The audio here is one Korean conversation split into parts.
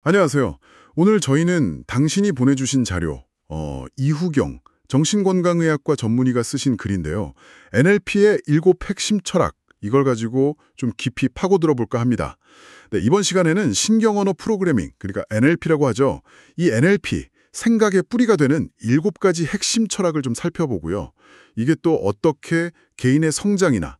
안녕하세요. 오늘 저희는 당신이 보내주신 자료, 이후경 정신건강의학과 전문의가 쓰신 글인데요. NLP의 일곱 핵심 철학, 이걸 가지고 좀 깊이 파고들어 볼까 합니다. 네, 이번 시간에는 신경언어 프로그래밍, 그러니까 NLP라고 하죠. 이 NLP, 생각의 뿌리가 되는 7가지 핵심 철학을 좀 살펴보고요. 이게 또 어떻게 개인의 성장이나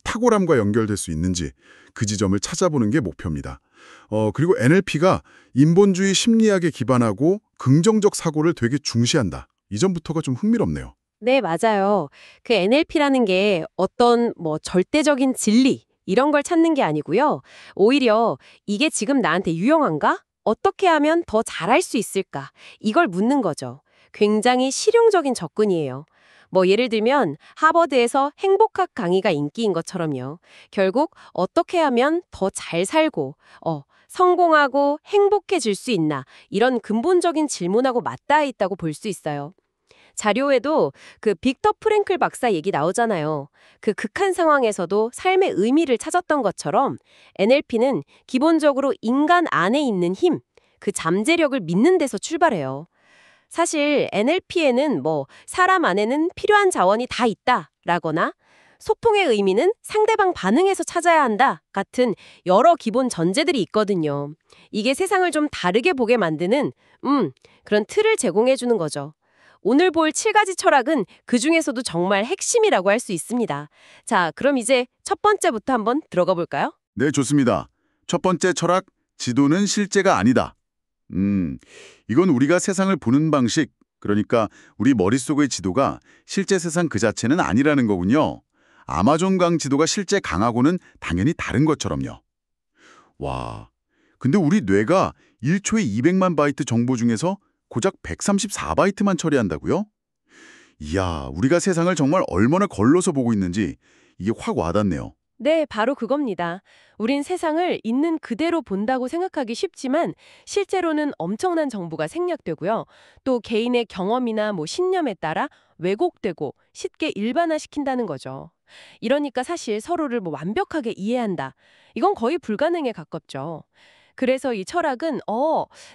탁월함과 연결될 수 있는지 그 지점을 찾아보는 게 목표입니다. 그리고 NLP가 인본주의 심리학에 기반하고 긍정적 사고를 되게 중시한다. 이전부터가 좀 흥미롭네요. 네, 맞아요. 그 NLP라는 게 어떤 절대적인 진리 이런 걸 찾는 게 아니고요. 오히려 이게 지금 나한테 유용한가? 어떻게 하면 더 잘할 수 있을까? 이걸 묻는 거죠. 굉장히 실용적인 접근이에요. 예를 들면 하버드에서 행복학 강의가 인기인 것처럼요. 결국 어떻게 하면 더 잘 살고 성공하고 행복해질 수 있나? 이런 근본적인 질문하고 맞닿아 있다고 볼 수 있어요. 자료에도 그 빅터 프랭클 박사 얘기 나오잖아요. 그 극한 상황에서도 삶의 의미를 찾았던 것처럼 NLP는 기본적으로 인간 안에 있는 힘, 그 잠재력을 믿는 데서 출발해요. 사실 NLP에는 사람 안에는 필요한 자원이 다 있다라거나 소통의 의미는 상대방 반응에서 찾아야 한다 같은 여러 기본 전제들이 있거든요. 이게 세상을 좀 다르게 보게 만드는 그런 틀을 제공해 주는 거죠. 오늘 볼 7가지 철학은 그중에서도 정말 핵심이라고 할 수 있습니다. 자, 그럼 이제 첫 번째부터 한번 들어가 볼까요? 네, 좋습니다. 첫 번째 철학, 지도는 실제가 아니다. 이건 우리가 세상을 보는 방식, 그러니까 우리 머릿속의 지도가 실제 세상 그 자체는 아니라는 거군요. 아마존강 지도가 실제 강하고는 당연히 다른 것처럼요. 와, 근데 우리 뇌가 1초에 200만 바이트 정보 중에서 고작 134바이트만 처리한다고요? 이야, 우리가 세상을 정말 얼마나 걸러서 보고 있는지 이게 확 와닿네요. 네, 바로 그겁니다. 우린 세상을 있는 그대로 본다고 생각하기 쉽지만 실제로는 엄청난 정보가 생략되고요. 또 개인의 경험이나 신념에 따라 왜곡되고 쉽게 일반화시킨다는 거죠. 이러니까 사실 서로를 완벽하게 이해한다. 이건 거의 불가능에 가깝죠. 그래서 이 철학은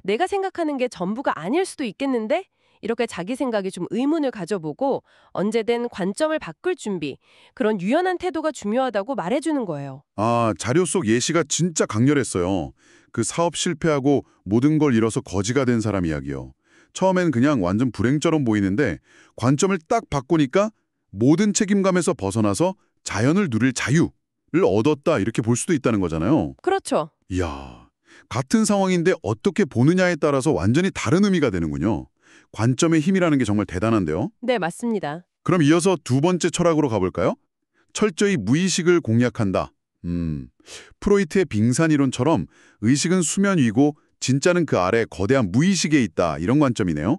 내가 생각하는 게 전부가 아닐 수도 있겠는데? 이렇게 자기 생각에 좀 의문을 가져보고 언제든 관점을 바꿀 준비, 그런 유연한 태도가 중요하다고 말해주는 거예요. 아, 자료 속 예시가 진짜 강렬했어요. 그 사업 실패하고 모든 걸 잃어서 거지가 된 사람 이야기요. 처음엔 그냥 완전 불행처럼 보이는데 관점을 딱 바꾸니까 모든 책임감에서 벗어나서 자연을 누릴 자유를 얻었다 이렇게 볼 수도 있다는 거잖아요. 그렇죠. 이야, 같은 상황인데 어떻게 보느냐에 따라서 완전히 다른 의미가 되는군요. 관점의 힘이라는 게 정말 대단한데요. 네, 맞습니다. 그럼 이어서 두 번째 철학으로 가볼까요? 철저히 무의식을 공략한다. 프로이트의 빙산 이론처럼 의식은 수면 위고 진짜는 그 아래 거대한 무의식에 있다. 이런 관점이네요.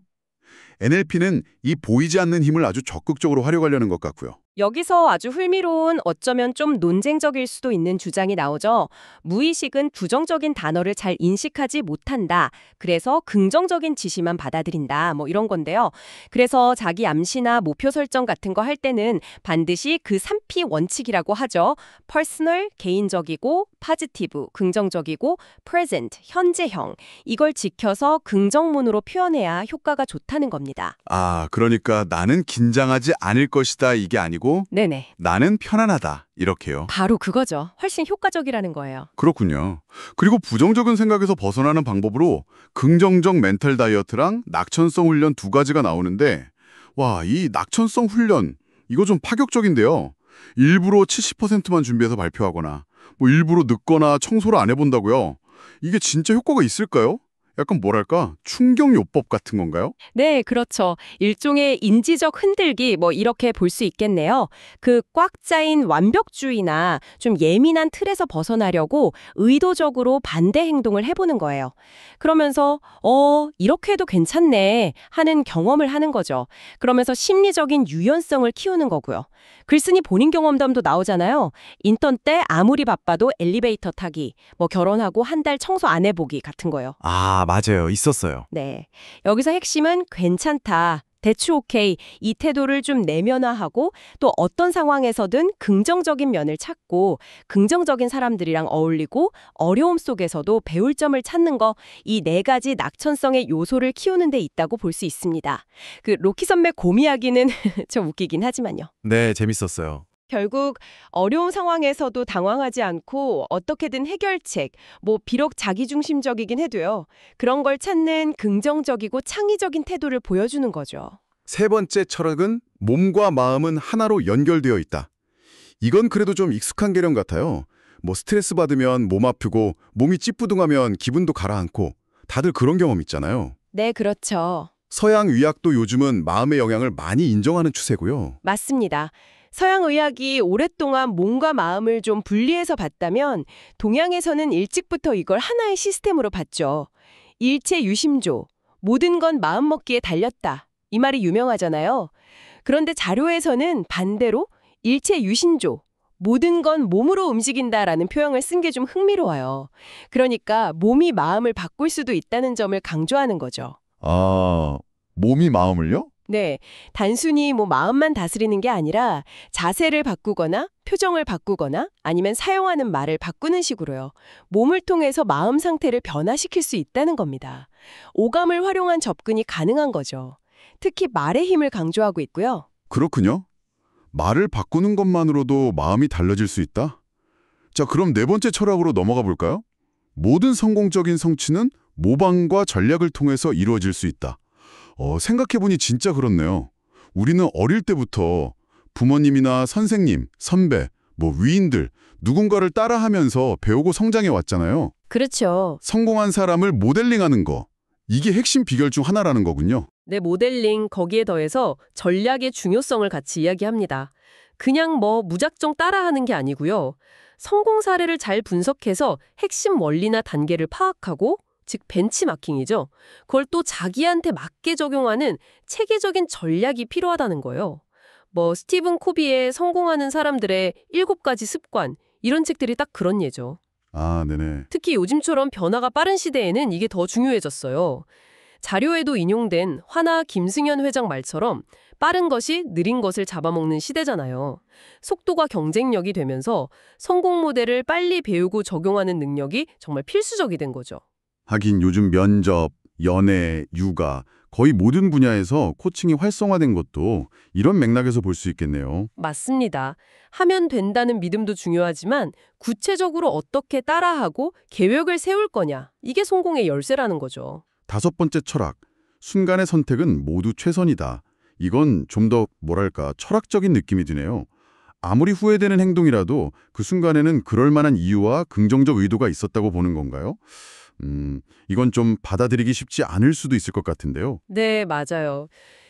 NLP는 이 보이지 않는 힘을 아주 적극적으로 활용하려는 것 같고요. 여기서 아주 흥미로운 어쩌면 좀 논쟁적일 수도 있는 주장이 나오죠. 무의식은 부정적인 단어를 잘 인식하지 못한다. 그래서 긍정적인 지시만 받아들인다. 이런 건데요. 그래서 자기 암시나 목표 설정 같은 거 할 때는 반드시 그 3P 원칙이라고 하죠. 퍼스널, 개인적이고, 파지티브, 긍정적이고, 프레젠트, 현재형. 이걸 지켜서 긍정문으로 표현해야 효과가 좋다는 겁니다. 아, 그러니까 나는 긴장하지 않을 것이다 이게 아니고 네네. 나는 편안하다 이렇게요. 바로 그거죠. 훨씬 효과적이라는 거예요. 그렇군요. 그리고 부정적인 생각에서 벗어나는 방법으로 긍정적 멘탈 다이어트랑 낙천성 훈련 두 가지가 나오는데 와, 이 낙천성 훈련 이거 좀 파격적인데요. 일부러 70%만 준비해서 발표하거나 일부러 늦거나 청소를 안 해본다고요. 이게 진짜 효과가 있을까요? 약간 뭐랄까 충격요법 같은 건가요? 네, 그렇죠. 일종의 인지적 흔들기 이렇게 볼 수 있겠네요. 그 꽉 짜인 완벽주의나 좀 예민한 틀에서 벗어나려고 의도적으로 반대 행동을 해보는 거예요. 그러면서 이렇게 해도 괜찮네 하는 경험을 하는 거죠. 그러면서 심리적인 유연성을 키우는 거고요. 글쓴이 본인 경험담도 나오잖아요. 인턴 때 아무리 바빠도 엘리베이터 타기, 결혼하고 한 달 청소 안 해보기 같은 거요. 아, 맞아요. 있었어요. 네. 여기서 핵심은 괜찮다. 대추 오케이 이 태도를 좀 내면화하고 또 어떤 상황에서든 긍정적인 면을 찾고 긍정적인 사람들이랑 어울리고 어려움 속에서도 배울 점을 찾는 거 이 네 가지 낙천성의 요소를 키우는 데 있다고 볼 수 있습니다. 그 로키 선배 곰 이야기는 좀 웃기긴 하지만요. 네, 재밌었어요. 결국 어려운 상황에서도 당황하지 않고 어떻게든 해결책, 비록 자기중심적이긴 해도요. 그런 걸 찾는 긍정적이고 창의적인 태도를 보여주는 거죠. 세 번째 철학은 몸과 마음은 하나로 연결되어 있다. 이건 그래도 좀 익숙한 개념 같아요. 스트레스 받으면 몸 아프고 몸이 찌뿌둥하면 기분도 가라앉고 다들 그런 경험 있잖아요. 네, 그렇죠. 서양 의학도 요즘은 마음의 영향을 많이 인정하는 추세고요. 맞습니다. 서양 의학이 오랫동안 몸과 마음을 좀 분리해서 봤다면 동양에서는 일찍부터 이걸 하나의 시스템으로 봤죠. 일체 유심조, 모든 건 마음먹기에 달렸다. 이 말이 유명하잖아요. 그런데 자료에서는 반대로 일체 유신조, 모든 건 몸으로 움직인다라는 표현을 쓴 게 좀 흥미로워요. 그러니까 몸이 마음을 바꿀 수도 있다는 점을 강조하는 거죠. 아, 몸이 마음을요? 네, 단순히 마음만 다스리는 게 아니라 자세를 바꾸거나 표정을 바꾸거나 아니면 사용하는 말을 바꾸는 식으로요. 몸을 통해서 마음 상태를 변화시킬 수 있다는 겁니다. 오감을 활용한 접근이 가능한 거죠. 특히 말의 힘을 강조하고 있고요. 그렇군요. 말을 바꾸는 것만으로도 마음이 달라질 수 있다? 자, 그럼 네 번째 철학으로 넘어가 볼까요? 모든 성공적인 성취는 모방과 전략을 통해서 이루어질 수 있다. 생각해보니 진짜 그렇네요. 우리는 어릴 때부터 부모님이나 선생님, 선배, 위인들, 누군가를 따라하면서 배우고 성장해 왔잖아요. 그렇죠. 성공한 사람을 모델링하는 거, 이게 핵심 비결 중 하나라는 거군요. 네, 모델링 거기에 더해서 전략의 중요성을 같이 이야기합니다. 그냥 무작정 따라하는 게 아니고요. 성공 사례를 잘 분석해서 핵심 원리나 단계를 파악하고 즉 벤치마킹이죠. 그걸 또 자기한테 맞게 적용하는 체계적인 전략이 필요하다는 거예요. 스티븐 코비의 성공하는 사람들의 7가지 습관 이런 책들이 딱 그런 예죠. 아, 네네. 특히 요즘처럼 변화가 빠른 시대에는 이게 더 중요해졌어요. 자료에도 인용된 화나 김승현 회장 말처럼 빠른 것이 느린 것을 잡아먹는 시대잖아요. 속도가 경쟁력이 되면서 성공 모델을 빨리 배우고 적용하는 능력이 정말 필수적이 된 거죠. 하긴 요즘 면접, 연애, 육아 거의 모든 분야에서 코칭이 활성화된 것도 이런 맥락에서 볼 수 있겠네요. 맞습니다. 하면 된다는 믿음도 중요하지만 구체적으로 어떻게 따라하고 계획을 세울 거냐, 이게 성공의 열쇠라는 거죠. 다섯 번째 철학, 순간의 선택은 모두 최선이다. 이건 좀 더 철학적인 느낌이 드네요. 아무리 후회되는 행동이라도 그 순간에는 그럴 만한 이유와 긍정적 의도가 있었다고 보는 건가요? 이건 좀 받아들이기 쉽지 않을 수도 있을 것 같은데요. 네, 맞아요.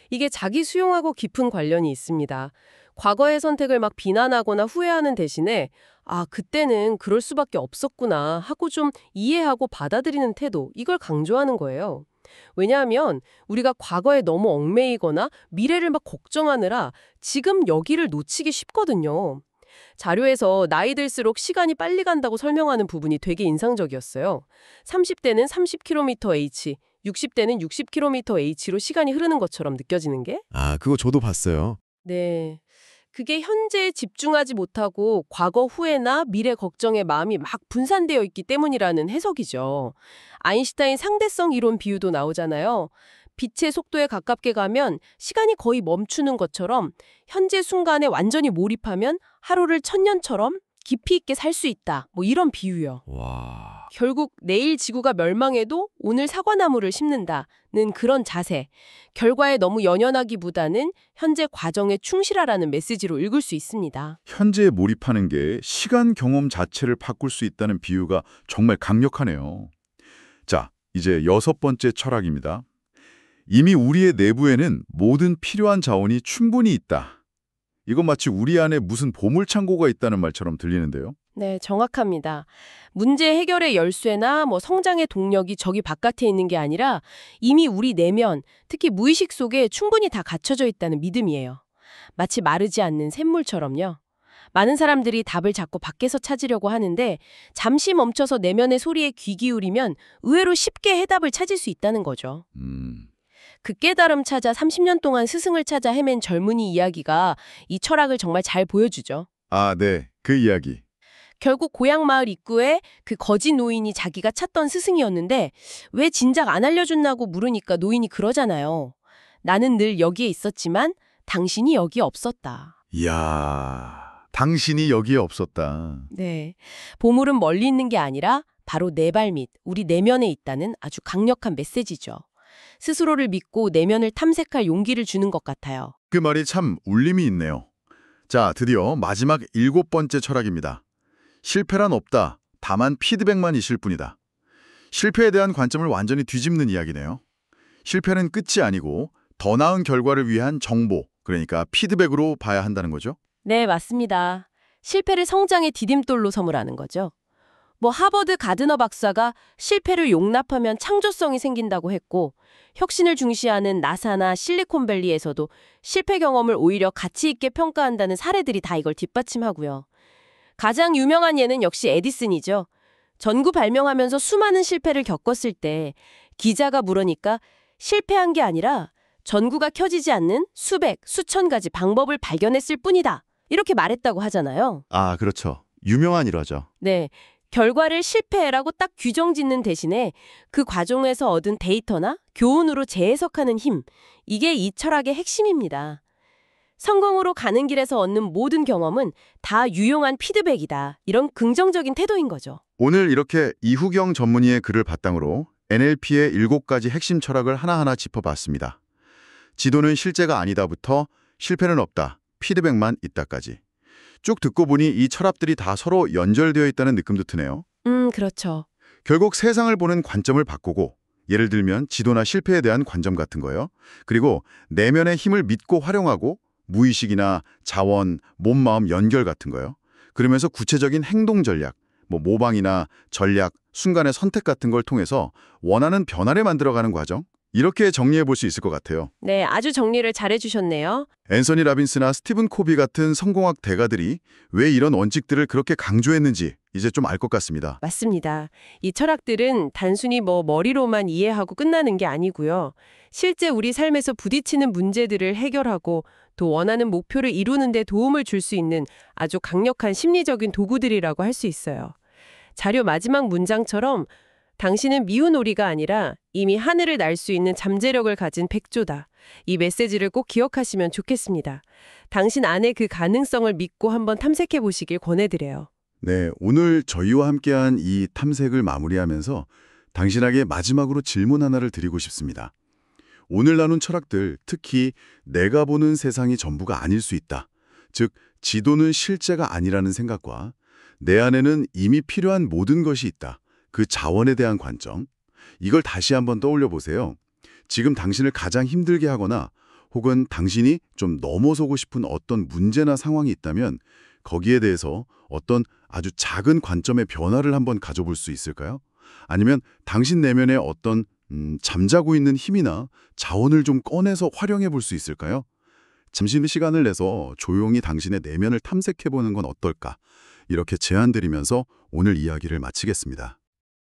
이게 자기 수용하고 깊은 관련이 있습니다. 과거의 선택을 막 비난하거나 후회하는 대신에 그때는 그럴 수밖에 없었구나 하고 좀 이해하고 받아들이는 태도, 이걸 강조하는 거예요. 왜냐하면 우리가 과거에 너무 얽매이거나 미래를 막 걱정하느라 지금 여기를 놓치기 쉽거든요. 자료에서 나이 들수록 시간이 빨리 간다고 설명하는 부분이 되게 인상적이었어요. 30대는 30km/h, 60대는 60km/h로 시간이 흐르는 것처럼 느껴지는 게? 아, 그거 저도 봤어요. 네. 그게 현재에 집중하지 못하고 과거 후회나 미래 걱정에 마음이 막 분산되어 있기 때문이라는 해석이죠. 아인슈타인 상대성 이론 비유도 나오잖아요. 빛의 속도에 가깝게 가면 시간이 거의 멈추는 것처럼 현재 순간에 완전히 몰입하면 하루를 1000년처럼 깊이 있게 살 수 있다. 이런 비유요. 와. 결국 내일 지구가 멸망해도 오늘 사과나무를 심는다는 그런 자세. 결과에 너무 연연하기보다는 현재 과정에 충실하라는 메시지로 읽을 수 있습니다. 현재에 몰입하는 게 시간 경험 자체를 바꿀 수 있다는 비유가 정말 강력하네요. 자, 이제 여섯 번째 철학입니다. 이미 우리의 내부에는 모든 필요한 자원이 충분히 있다. 이건 마치 우리 안에 무슨 보물창고가 있다는 말처럼 들리는데요. 네, 정확합니다. 문제 해결의 열쇠나 성장의 동력이 저기 바깥에 있는 게 아니라 이미 우리 내면, 특히 무의식 속에 충분히 다 갖춰져 있다는 믿음이에요. 마치 마르지 않는 샘물처럼요. 많은 사람들이 답을 자꾸 밖에서 찾으려고 하는데 잠시 멈춰서 내면의 소리에 귀 기울이면 의외로 쉽게 해답을 찾을 수 있다는 거죠. 그 깨달음 찾아 30년 동안 스승을 찾아 헤맨 젊은이 이야기가 이 철학을 정말 잘 보여주죠. 아, 네. 그 이야기. 결국 고향 마을 입구에 그 거지 노인이 자기가 찾던 스승이었는데 왜 진작 안 알려줬나고 물으니까 노인이 그러잖아요. 나는 늘 여기에 있었지만 당신이 여기에 없었다. 이야, 당신이 여기에 없었다. 네. 보물은 멀리 있는 게 아니라 바로 내 발밑, 우리 내면에 있다는 아주 강력한 메시지죠. 스스로를 믿고 내면을 탐색할 용기를 주는 것 같아요. 그 말이 참 울림이 있네요. 자, 드디어 마지막 7번째 철학입니다. 실패란 없다. 다만 피드백만 있을 뿐이다. 실패에 대한 관점을 완전히 뒤집는 이야기네요. 실패는 끝이 아니고 더 나은 결과를 위한 정보, 그러니까 피드백으로 봐야 한다는 거죠. 네, 맞습니다. 실패를 성장의 디딤돌로 삼으라는 거죠. 하버드 가드너 박사가 실패를 용납하면 창조성이 생긴다고 했고, 혁신을 중시하는 나사나 실리콘밸리에서도 실패 경험을 오히려 가치 있게 평가한다는 사례들이 다 이걸 뒷받침하고요. 가장 유명한 예는 역시 에디슨이죠. 전구 발명하면서 수많은 실패를 겪었을 때 기자가 물으니까 실패한 게 아니라 전구가 켜지지 않는 수백, 수천 가지 방법을 발견했을 뿐이다. 이렇게 말했다고 하잖아요. 아, 그렇죠. 유명한 일화죠. 네. 결과를 실패라고 딱 규정 짓는 대신에 그 과정에서 얻은 데이터나 교훈으로 재해석하는 힘, 이게 이 철학의 핵심입니다. 성공으로 가는 길에서 얻는 모든 경험은 다 유용한 피드백이다. 이런 긍정적인 태도인 거죠. 오늘 이렇게 이후경 전문의의 글을 바탕으로 NLP의 7가지 핵심 철학을 하나하나 짚어봤습니다. 지도는 실제가 아니다부터 실패는 없다, 피드백만 있다까지. 쭉 듣고 보니 이 철학들이 다 서로 연결되어 있다는 느낌도 드네요. 그렇죠. 결국 세상을 보는 관점을 바꾸고, 예를 들면 지도나 실패에 대한 관점 같은 거요. 그리고 내면의 힘을 믿고 활용하고 무의식이나 자원, 몸, 마음 연결 같은 거요. 그러면서 구체적인 행동 전략, 모방이나 전략, 순간의 선택 같은 걸 통해서 원하는 변화를 만들어가는 과정, 이렇게 정리해 볼 수 있을 것 같아요. 네, 아주 정리를 잘해주셨네요. 앤서니 라빈스나 스티븐 코비 같은 성공학 대가들이 왜 이런 원칙들을 그렇게 강조했는지 이제 좀 알 것 같습니다. 맞습니다. 이 철학들은 단순히 머리로만 이해하고 끝나는 게 아니고요. 실제 우리 삶에서 부딪히는 문제들을 해결하고 또 원하는 목표를 이루는 데 도움을 줄 수 있는 아주 강력한 심리적인 도구들이라고 할 수 있어요. 자료 마지막 문장처럼 당신은 미운 오리가 아니라 이미 하늘을 날 수 있는 잠재력을 가진 백조다. 이 메시지를 꼭 기억하시면 좋겠습니다. 당신 안의 그 가능성을 믿고 한번 탐색해 보시길 권해드려요. 네, 오늘 저희와 함께한 이 탐색을 마무리하면서 당신에게 마지막으로 질문 하나를 드리고 싶습니다. 오늘 나눈 철학들, 특히 내가 보는 세상이 전부가 아닐 수 있다. 즉, 지도는 실제가 아니라는 생각과 내 안에는 이미 필요한 모든 것이 있다. 그 자원에 대한 관점, 이걸 다시 한번 떠올려 보세요. 지금 당신을 가장 힘들게 하거나 혹은 당신이 좀 넘어서고 싶은 어떤 문제나 상황이 있다면 거기에 대해서 어떤 아주 작은 관점의 변화를 한번 가져볼 수 있을까요? 아니면 당신 내면의 어떤 잠자고 있는 힘이나 자원을 좀 꺼내서 활용해 볼 수 있을까요? 잠시 시간을 내서 조용히 당신의 내면을 탐색해 보는 건 어떨까? 이렇게 제안 드리면서 오늘 이야기를 마치겠습니다.